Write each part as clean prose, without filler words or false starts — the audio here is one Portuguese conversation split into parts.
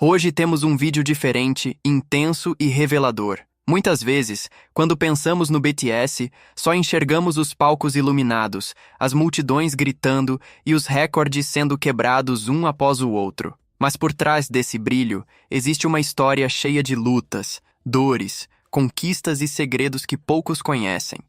Hoje temos um vídeo diferente, intenso e revelador. Muitas vezes, quando pensamos no BTS, só enxergamos os palcos iluminados, as multidões gritando e os recordes sendo quebrados um após o outro. Mas por trás desse brilho, existe uma história cheia de lutas, dores, conquistas e segredos que poucos conhecem.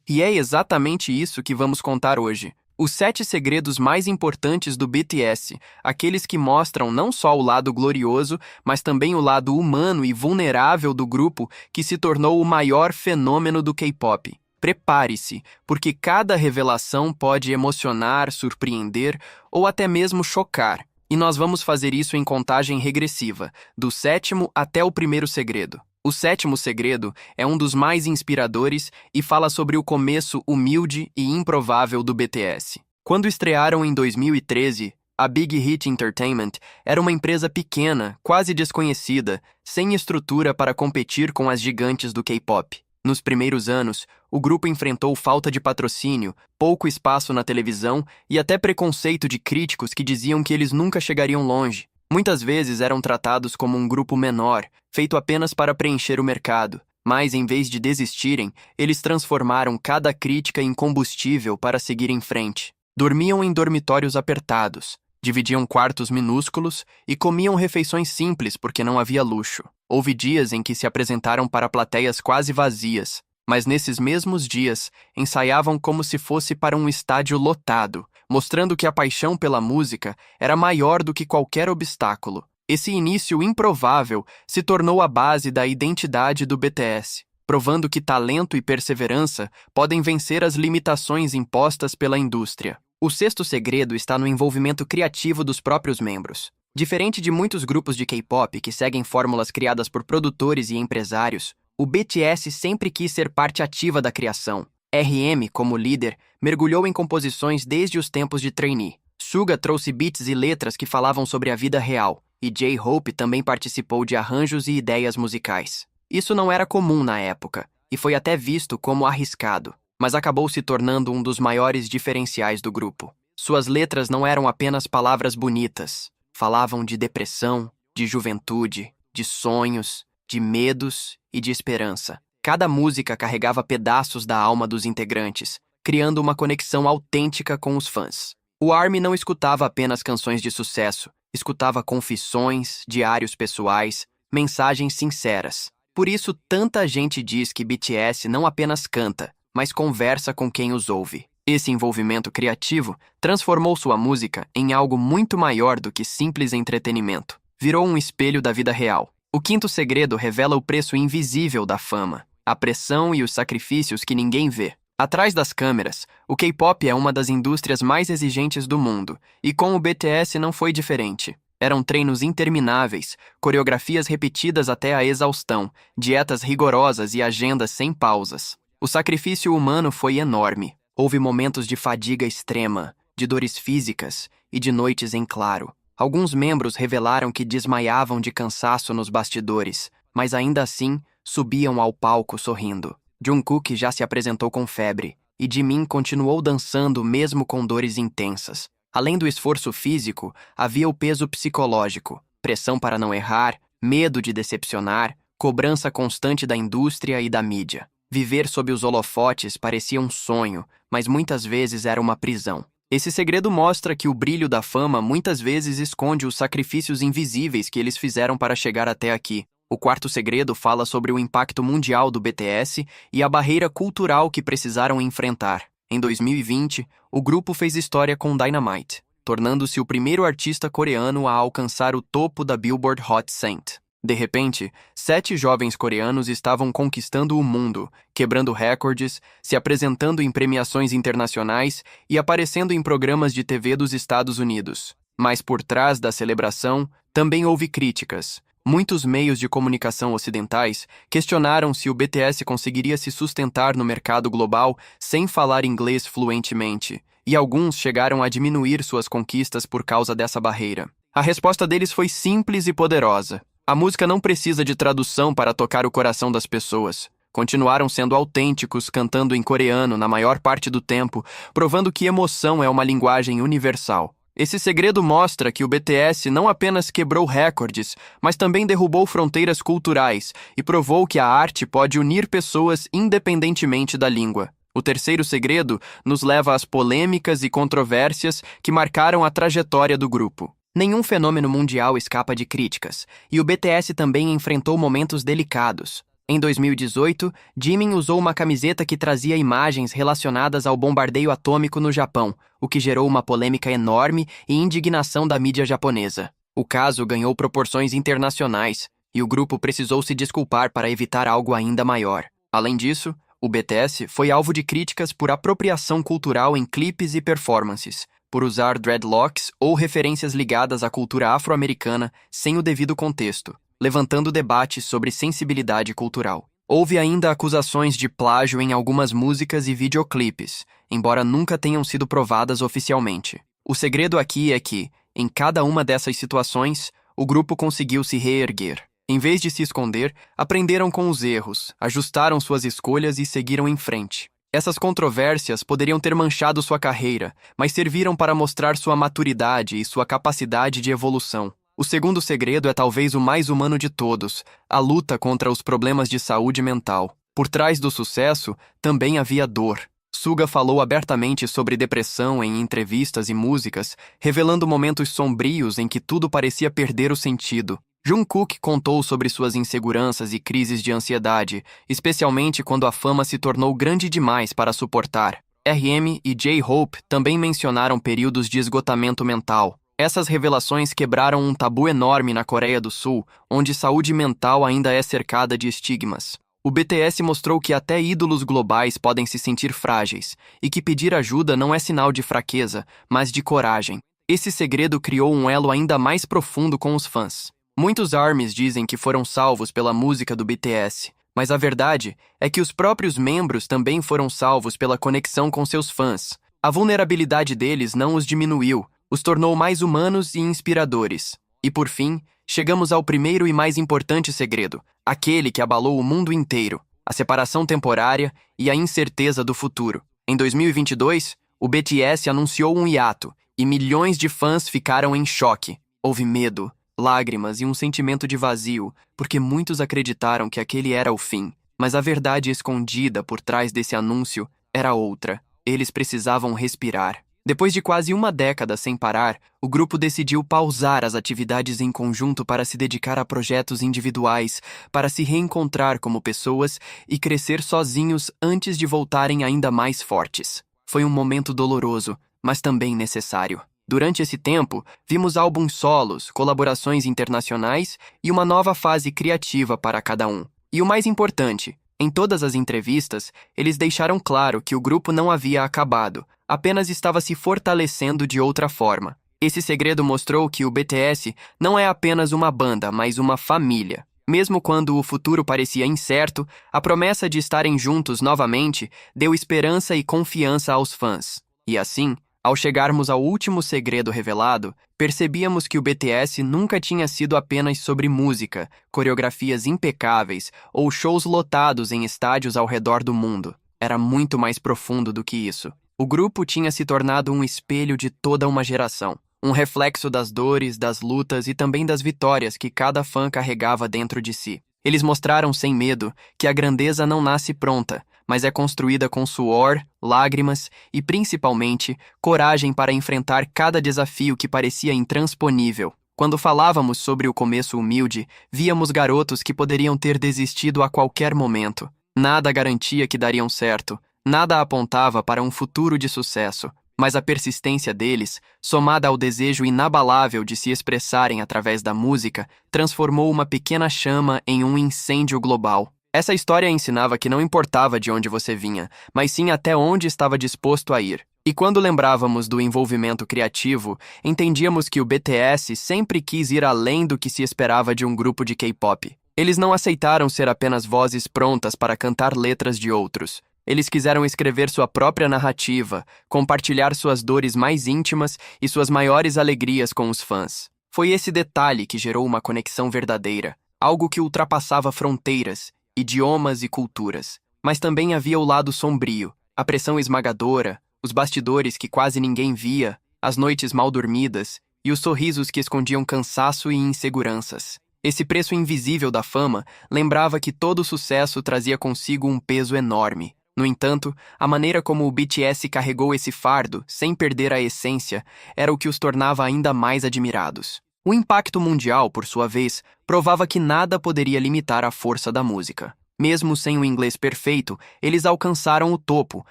E é exatamente isso que vamos contar hoje. Os 7 segredos mais importantes do BTS, aqueles que mostram não só o lado glorioso, mas também o lado humano e vulnerável do grupo que se tornou o maior fenômeno do K-pop. Prepare-se, porque cada revelação pode emocionar, surpreender ou até mesmo chocar. E nós vamos fazer isso em contagem regressiva, do 7º até o primeiro segredo. O 7º segredo é um dos mais inspiradores e fala sobre o começo humilde e improvável do BTS. Quando estrearam em 2013, a Big Hit Entertainment era uma empresa pequena, quase desconhecida, sem estrutura para competir com as gigantes do K-pop. Nos primeiros anos, o grupo enfrentou falta de patrocínio, pouco espaço na televisão e até preconceito de críticos que diziam que eles nunca chegariam longe. Muitas vezes eram tratados como um grupo menor, feito apenas para preencher o mercado. Mas, em vez de desistirem, eles transformaram cada crítica em combustível para seguir em frente. Dormiam em dormitórios apertados, dividiam quartos minúsculos e comiam refeições simples porque não havia luxo. Houve dias em que se apresentaram para plateias quase vazias, mas nesses mesmos dias ensaiavam como se fosse para um estádio lotado, mostrando que a paixão pela música era maior do que qualquer obstáculo. Esse início improvável se tornou a base da identidade do BTS, provando que talento e perseverança podem vencer as limitações impostas pela indústria. O 6º segredo está no envolvimento criativo dos próprios membros. Diferente de muitos grupos de K-pop que seguem fórmulas criadas por produtores e empresários, o BTS sempre quis ser parte ativa da criação. RM, como líder, mergulhou em composições desde os tempos de trainee. Suga trouxe beats e letras que falavam sobre a vida real, e J-Hope também participou de arranjos e ideias musicais. Isso não era comum na época, e foi até visto como arriscado, mas acabou se tornando um dos maiores diferenciais do grupo. Suas letras não eram apenas palavras bonitas, falavam de depressão, de juventude, de sonhos, de medos e de esperança. Cada música carregava pedaços da alma dos integrantes, criando uma conexão autêntica com os fãs. O ARMY não escutava apenas canções de sucesso, escutava confissões, diários pessoais, mensagens sinceras. Por isso, tanta gente diz que BTS não apenas canta, mas conversa com quem os ouve. Esse envolvimento criativo transformou sua música em algo muito maior do que simples entretenimento. Virou um espelho da vida real. O 5º segredo revela o preço invisível da fama, a pressão e os sacrifícios que ninguém vê. Atrás das câmeras, o K-pop é uma das indústrias mais exigentes do mundo, e com o BTS não foi diferente. Eram treinos intermináveis, coreografias repetidas até a exaustão, dietas rigorosas e agendas sem pausas. O sacrifício humano foi enorme. Houve momentos de fadiga extrema, de dores físicas e de noites em claro. Alguns membros revelaram que desmaiavam de cansaço nos bastidores, mas ainda assim subiam ao palco sorrindo. Jungkook já se apresentou com febre, e Jimin continuou dançando mesmo com dores intensas. Além do esforço físico, havia o peso psicológico, pressão para não errar, medo de decepcionar, cobrança constante da indústria e da mídia. Viver sob os holofotes parecia um sonho, mas muitas vezes era uma prisão. Esse segredo mostra que o brilho da fama muitas vezes esconde os sacrifícios invisíveis que eles fizeram para chegar até aqui. O 4º segredo fala sobre o impacto mundial do BTS e a barreira cultural que precisaram enfrentar. Em 2020, o grupo fez história com Dynamite, tornando-se o primeiro artista coreano a alcançar o topo da Billboard Hot 100. De repente, 7 jovens coreanos estavam conquistando o mundo, quebrando recordes, se apresentando em premiações internacionais e aparecendo em programas de TV dos Estados Unidos. Mas por trás da celebração, também houve críticas. Muitos meios de comunicação ocidentais questionaram se o BTS conseguiria se sustentar no mercado global sem falar inglês fluentemente, e alguns chegaram a diminuir suas conquistas por causa dessa barreira. A resposta deles foi simples e poderosa. A música não precisa de tradução para tocar o coração das pessoas. Continuaram sendo autênticos, cantando em coreano na maior parte do tempo, provando que emoção é uma linguagem universal. Esse segredo mostra que o BTS não apenas quebrou recordes, mas também derrubou fronteiras culturais e provou que a arte pode unir pessoas independentemente da língua. O terceiro segredo nos leva às polêmicas e controvérsias que marcaram a trajetória do grupo. Nenhum fenômeno mundial escapa de críticas, e o BTS também enfrentou momentos delicados. Em 2018, Jimin usou uma camiseta que trazia imagens relacionadas ao bombardeio atômico no Japão, o que gerou uma polêmica enorme e indignação da mídia japonesa. O caso ganhou proporções internacionais, e o grupo precisou se desculpar para evitar algo ainda maior. Além disso, o BTS foi alvo de críticas por apropriação cultural em clipes e performances, por usar dreadlocks ou referências ligadas à cultura afro-americana sem o devido contexto, levantando debates sobre sensibilidade cultural. Houve ainda acusações de plágio em algumas músicas e videoclipes, embora nunca tenham sido provadas oficialmente. O segredo aqui é que, em cada uma dessas situações, o grupo conseguiu se reerguer. Em vez de se esconder, aprenderam com os erros, ajustaram suas escolhas e seguiram em frente. Essas controvérsias poderiam ter manchado sua carreira, mas serviram para mostrar sua maturidade e sua capacidade de evolução. O segundo segredo é talvez o mais humano de todos, a luta contra os problemas de saúde mental. Por trás do sucesso, também havia dor. Suga falou abertamente sobre depressão em entrevistas e músicas, revelando momentos sombrios em que tudo parecia perder o sentido. Jungkook contou sobre suas inseguranças e crises de ansiedade, especialmente quando a fama se tornou grande demais para suportar. RM e J-Hope também mencionaram períodos de esgotamento mental. Essas revelações quebraram um tabu enorme na Coreia do Sul, onde saúde mental ainda é cercada de estigmas. O BTS mostrou que até ídolos globais podem se sentir frágeis, e que pedir ajuda não é sinal de fraqueza, mas de coragem. Esse segredo criou um elo ainda mais profundo com os fãs. Muitos ARMYs dizem que foram salvos pela música do BTS, mas a verdade é que os próprios membros também foram salvos pela conexão com seus fãs. A vulnerabilidade deles não os diminuiu, os tornou mais humanos e inspiradores. E por fim, chegamos ao primeiro e mais importante segredo, aquele que abalou o mundo inteiro, a separação temporária e a incerteza do futuro. Em 2022, o BTS anunciou um hiato, e milhões de fãs ficaram em choque. Houve medo, lágrimas e um sentimento de vazio, porque muitos acreditaram que aquele era o fim. Mas a verdade escondida por trás desse anúncio era outra. Eles precisavam respirar. Depois de quase uma década sem parar, o grupo decidiu pausar as atividades em conjunto para se dedicar a projetos individuais, para se reencontrar como pessoas e crescer sozinhos antes de voltarem ainda mais fortes. Foi um momento doloroso, mas também necessário. Durante esse tempo, vimos álbuns solos, colaborações internacionais e uma nova fase criativa para cada um. E o mais importante, em todas as entrevistas, eles deixaram claro que o grupo não havia acabado, apenas estava se fortalecendo de outra forma. Esse segredo mostrou que o BTS não é apenas uma banda, mas uma família. Mesmo quando o futuro parecia incerto, a promessa de estarem juntos novamente deu esperança e confiança aos fãs. E assim, ao chegarmos ao último segredo revelado, percebíamos que o BTS nunca tinha sido apenas sobre música, coreografias impecáveis ou shows lotados em estádios ao redor do mundo. Era muito mais profundo do que isso. O grupo tinha se tornado um espelho de toda uma geração, um reflexo das dores, das lutas e também das vitórias que cada fã carregava dentro de si. Eles mostraram sem medo que a grandeza não nasce pronta, mas é construída com suor, lágrimas e, principalmente, coragem para enfrentar cada desafio que parecia intransponível. Quando falávamos sobre o começo humilde, víamos garotos que poderiam ter desistido a qualquer momento. Nada garantia que dariam certo, nada apontava para um futuro de sucesso, mas a persistência deles, somada ao desejo inabalável de se expressarem através da música, transformou uma pequena chama em um incêndio global. Essa história ensinava que não importava de onde você vinha, mas sim até onde estava disposto a ir. E quando lembrávamos do envolvimento criativo, entendíamos que o BTS sempre quis ir além do que se esperava de um grupo de K-pop. Eles não aceitaram ser apenas vozes prontas para cantar letras de outros. Eles quiseram escrever sua própria narrativa, compartilhar suas dores mais íntimas e suas maiores alegrias com os fãs. Foi esse detalhe que gerou uma conexão verdadeira, algo que ultrapassava fronteiras, idiomas e culturas. Mas também havia o lado sombrio, a pressão esmagadora, os bastidores que quase ninguém via, as noites mal dormidas e os sorrisos que escondiam cansaço e inseguranças. Esse preço invisível da fama lembrava que todo sucesso trazia consigo um peso enorme. No entanto, a maneira como o BTS carregou esse fardo, sem perder a essência, era o que os tornava ainda mais admirados. O impacto mundial, por sua vez, provava que nada poderia limitar a força da música. Mesmo sem o inglês perfeito, eles alcançaram o topo,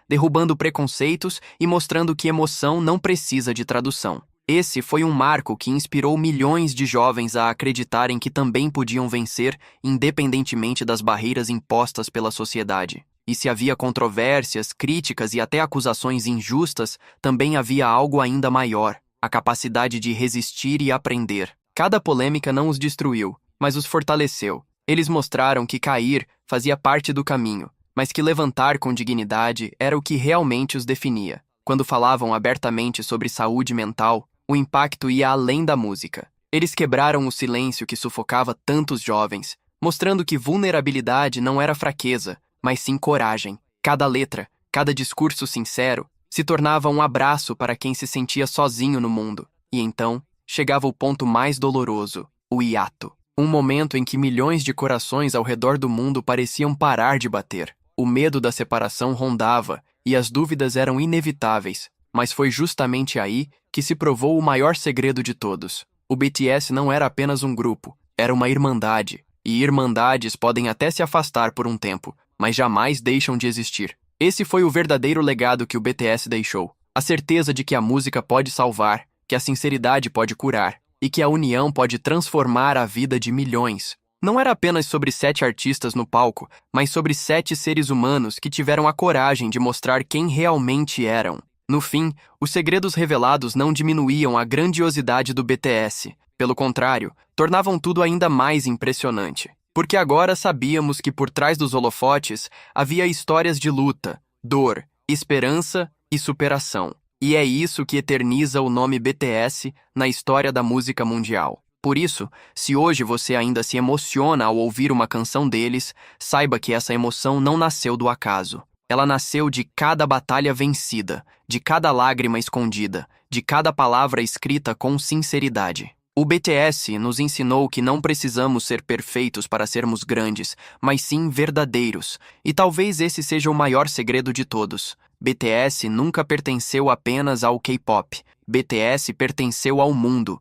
derrubando preconceitos e mostrando que emoção não precisa de tradução. Esse foi um marco que inspirou milhões de jovens a acreditarem que também podiam vencer, independentemente das barreiras impostas pela sociedade. E se havia controvérsias, críticas e até acusações injustas, também havia algo ainda maior: a capacidade de resistir e aprender. Cada polêmica não os destruiu, mas os fortaleceu. Eles mostraram que cair fazia parte do caminho, mas que levantar com dignidade era o que realmente os definia. Quando falavam abertamente sobre saúde mental, o impacto ia além da música. Eles quebraram o silêncio que sufocava tantos jovens, mostrando que vulnerabilidade não era fraqueza, mas sim coragem. Cada letra, cada discurso sincero, se tornava um abraço para quem se sentia sozinho no mundo. E então, chegava o ponto mais doloroso: o hiato. Um momento em que milhões de corações ao redor do mundo pareciam parar de bater. O medo da separação rondava, e as dúvidas eram inevitáveis, mas foi justamente aí que se provou o maior segredo de todos. O BTS não era apenas um grupo, era uma irmandade. E irmandades podem até se afastar por um tempo, mas jamais deixam de existir. Esse foi o verdadeiro legado que o BTS deixou. A certeza de que a música pode salvar, que a sinceridade pode curar, e que a união pode transformar a vida de milhões. Não era apenas sobre 7 artistas no palco, mas sobre 7 seres humanos que tiveram a coragem de mostrar quem realmente eram. No fim, os segredos revelados não diminuíam a grandiosidade do BTS. Pelo contrário, tornavam tudo ainda mais impressionante. Porque agora sabíamos que por trás dos holofotes havia histórias de luta, dor, esperança e superação. E é isso que eterniza o nome BTS na história da música mundial. Por isso, se hoje você ainda se emociona ao ouvir uma canção deles, saiba que essa emoção não nasceu do acaso. Ela nasceu de cada batalha vencida, de cada lágrima escondida, de cada palavra escrita com sinceridade. O BTS nos ensinou que não precisamos ser perfeitos para sermos grandes, mas sim verdadeiros. E talvez esse seja o maior segredo de todos. BTS nunca pertenceu apenas ao K-pop. BTS pertenceu ao mundo.